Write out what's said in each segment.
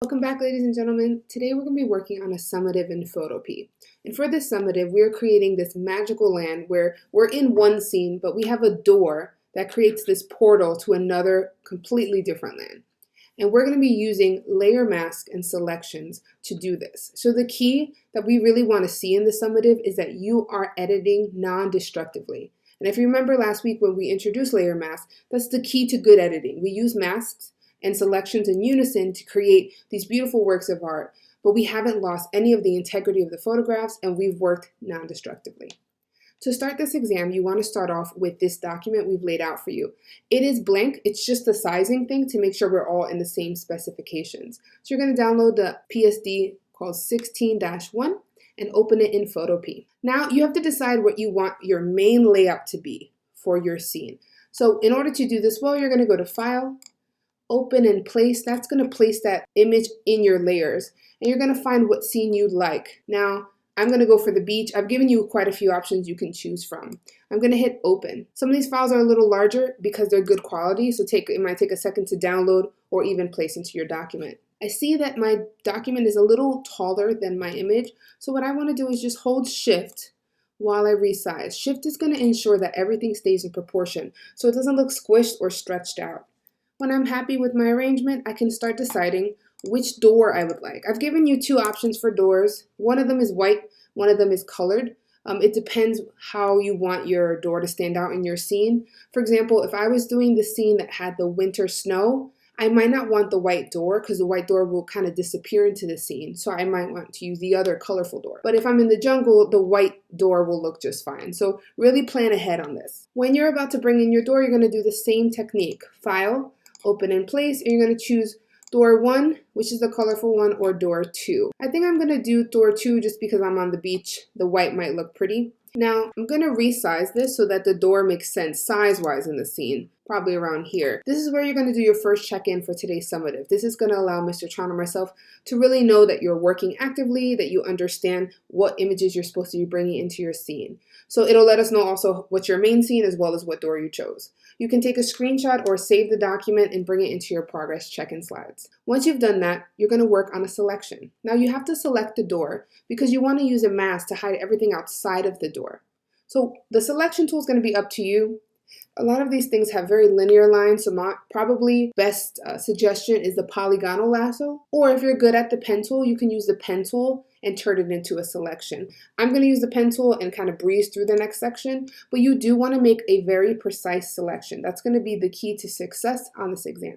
Welcome back, ladies and gentlemen. Today we're going to be working on a summative in Photopea. And for this summative, we're creating this magical land where we're in one scene, but we have a door that creates this portal to another completely different land. And we're going to be using layer mask and selections to do this. So the key that we really want to see in the summative is that you are editing non-destructively. And if you remember last week when we introduced layer mask, that's the key to good editing. We use masks and selections in unison to create these beautiful works of art, but we haven't lost any of the integrity of the photographs and we've worked non-destructively. To start this exam, you want to start off with this document we've laid out for you. It is blank, it's just the sizing thing to make sure we're all in the same specifications. So you're going to download the PSD called 16-1 and open it in Photopea. Now you have to decide what you want your main layout to be for your scene. So in order to do this well, you're going to go to File, Open and Place. That's going to place that image in your layers and you're going to find what scene you'd like. Now I'm going to go for the beach. I've given you quite a few options you can choose from. I'm going to hit open. Some of these files are a little larger because they're good quality, so it might take a second to download or even place into your document. I see that my document is a little taller than my image, so what I want to do is just hold Shift while I resize. Shift is going to ensure that everything stays in proportion so it doesn't look squished or stretched out. When I'm happy with my arrangement, I can start deciding which door I would like. I've given you two options for doors. One of them is white, one of them is colored. It depends how you want your door to stand out in your scene. For example, if I was doing the scene that had the winter snow, I might not want the white door because the white door will kind of disappear into the scene. So I might want to use the other colorful door. But if I'm in the jungle, the white door will look just fine. So really plan ahead on this. When you're about to bring in your door, you're going to do the same technique. File, Open and Place, and you're going to choose door 1, which is the colorful one, or door 2. I think I'm going to do door 2 just because I'm on the beach. The white might look pretty. Now, I'm going to resize this so that the door makes sense size-wise in the scene, probably around here. This is where you're going to do your first check-in for today's summative. This is going to allow Mr. Tron and myself to really know that you're working actively, that you understand what images you're supposed to be bringing into your scene. So it'll let us know also what's your main scene as well as what door you chose. You can take a screenshot or save the document and bring it into your progress check-in slides. Once you've done that, you're going to work on a selection. Now you have to select the door because you want to use a mask to hide everything outside of the door. So the selection tool is going to be up to you. A lot of these things have very linear lines, so my probably best suggestion is the polygonal lasso. Or if you're good at the pen tool, you can use the pen tool and turn it into a selection. I'm going to use the pen tool and kind of breeze through the next section, but you do want to make a very precise selection. That's going to be the key to success on this exam.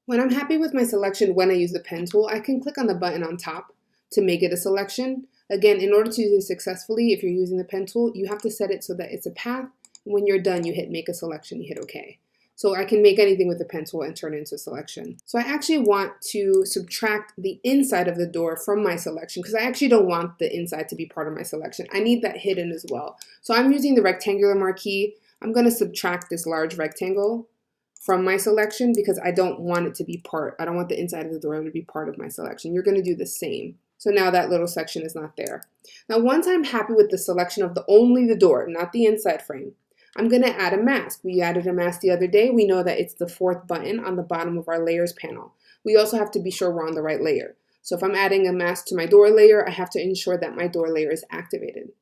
When I'm happy with my selection when I use the pen tool, I can click on the button on top to make it a selection. Again, in order to use it successfully, if you're using the pen tool, you have to set it so that it's a path. When you're done, you hit make a selection, you hit OK. So I can make anything with the pen tool and turn it into a selection. So I actually want to subtract the inside of the door from my selection because I actually don't want the inside to be part of my selection. I need that hidden as well. So I'm using the rectangular marquee. I'm going to subtract this large rectangle from my selection because I don't want it to be I don't want the inside of the door to be part of my selection. You're going to do the same. So now that little section is not there. Now once I'm happy with the selection of only the door, not the inside frame, I'm going to add a mask. We added a mask the other day. We know that it's the 4th button on the bottom of our layers panel. We also have to be sure we're on the right layer. So if I'm adding a mask to my door layer, I have to ensure that my door layer is activated.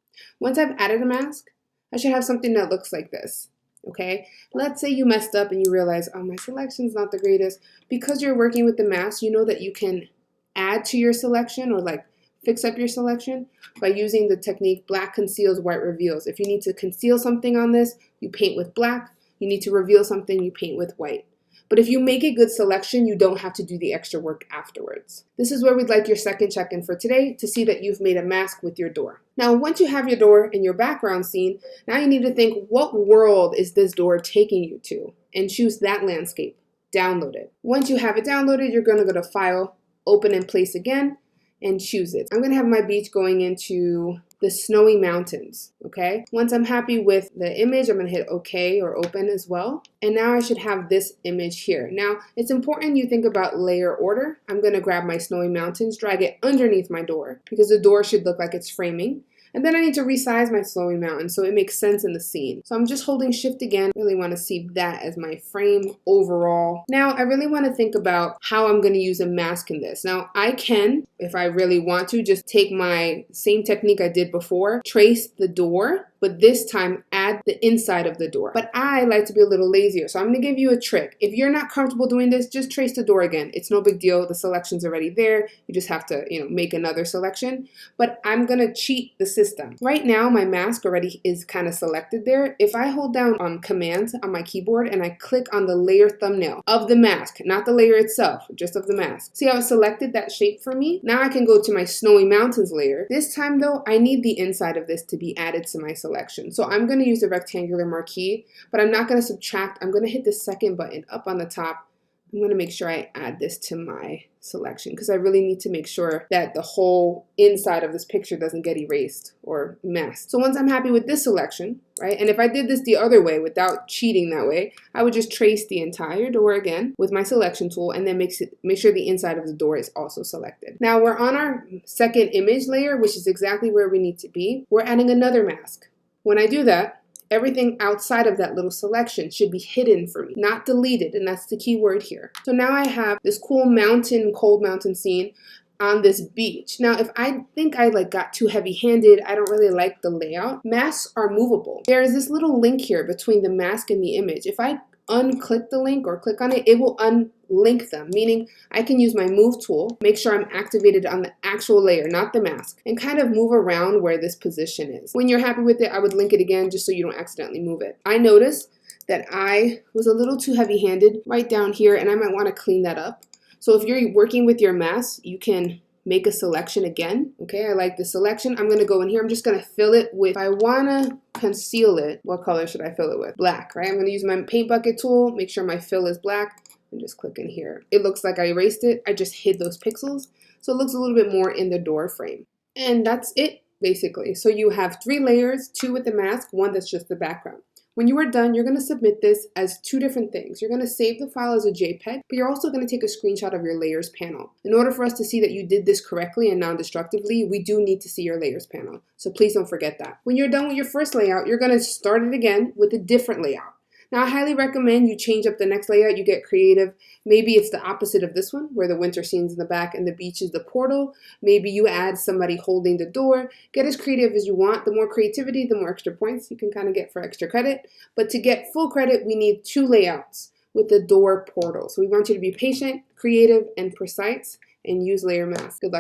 Once I've added a mask, I should have something that looks like this. Okay, let's say you messed up and you realize, oh, my selection's not the greatest. Because you're working with the mask, you know that you can add to your selection or like fix up your selection by using the technique black conceals, white reveals. If you need to conceal something on this, you paint with black. You need to reveal something, you paint with white. But if you make a good selection, you don't have to do the extra work afterwards. This is where we'd like your second check-in for today to see that you've made a mask with your door. Now, once you have your door in your background scene, now you need to think, what world is this door taking you to? And choose that landscape. Download it. Once you have it downloaded, you're going to go to File, Open and Place again, and choose it. I'm going to have my beach going into the snowy mountains, okay? Once I'm happy with the image, I'm going to hit OK or Open as well. And now I should have this image here. Now, it's important you think about layer order. I'm going to grab my snowy mountains, drag it underneath my door because the door should look like it's framing. And then I need to resize my snowy mountain so it makes sense in the scene. So I'm just holding shift again. Really want to see that as my frame overall. Now I really want to think about how I'm going to use a mask in this. Now I can, if I really want to, just take my same technique I did before, trace the door, but this time add the inside of the door. But I like to be a little lazier, so I'm going to give you a trick. If you're not comfortable doing this, just trace the door again. It's no big deal. The selection's already there. You just have to, make another selection. But I'm going to cheat the system. Right now, my mask already is kind of selected there. If I hold down on Command on my keyboard and I click on the layer thumbnail of the mask, not the layer itself, just of the mask. See how it selected that shape for me? Now I can go to my Snowy Mountains layer. This time though, I need the inside of this to be added to my selection. So I'm going to use the rectangular marquee, but I'm not going to subtract. I'm going to hit the second button up on the top. I'm going to make sure I add this to my selection because I really need to make sure that the whole inside of this picture doesn't get erased or masked. So once I'm happy with this selection, right, and if I did this the other way without cheating that way, I would just trace the entire door again with my selection tool and then make sure the inside of the door is also selected. Now we're on our second image layer, which is exactly where we need to be. We're adding another mask. When I do that, everything outside of that little selection should be hidden for me, not deleted, and that's the key word here. So now I have this cool mountain, cold mountain scene on this beach. Now, if I think I got too heavy-handed, I don't really like the layout, masks are movable. There is this little link here between the mask and the image. If I unclick the link or click on it, it will unlink them, meaning I can use my move tool, make sure I'm activated on the actual layer, not the mask, and kind of move around where this position is. When you're happy with it, I would link it again just so you don't accidentally move it. I noticed that I was a little too heavy-handed right down here, and I might want to clean that up. So if you're working with your mask, you can make a selection again. Okay, I like the selection. I'm going to go in here. I'm just going to fill it with, if I want to conceal it, what color should I fill it with? Black, right? I'm going to use my paint bucket tool, make sure my fill is black, and just click in here. It looks like I erased it. I just hid those pixels. So it looks a little bit more in the door frame. And that's it, basically. So you have 3 layers, 2 with the mask, 1 that's just the background. When you are done, you're going to submit this as 2 different things. You're going to save the file as a JPEG, but you're also going to take a screenshot of your layers panel. In order for us to see that you did this correctly and non-destructively, we do need to see your layers panel. So please don't forget that. When you're done with your first layout, you're going to start it again with a different layout. Now, I highly recommend you change up the next layout. You get creative. Maybe it's the opposite of this one, where the winter scene's in the back and the beach is the portal. Maybe you add somebody holding the door. Get as creative as you want. The more creativity, the more extra points you can kind of get for extra credit. But to get full credit, we need 2 layouts with the door portal. So we want you to be patient, creative, and precise, and use layer mask. Good luck.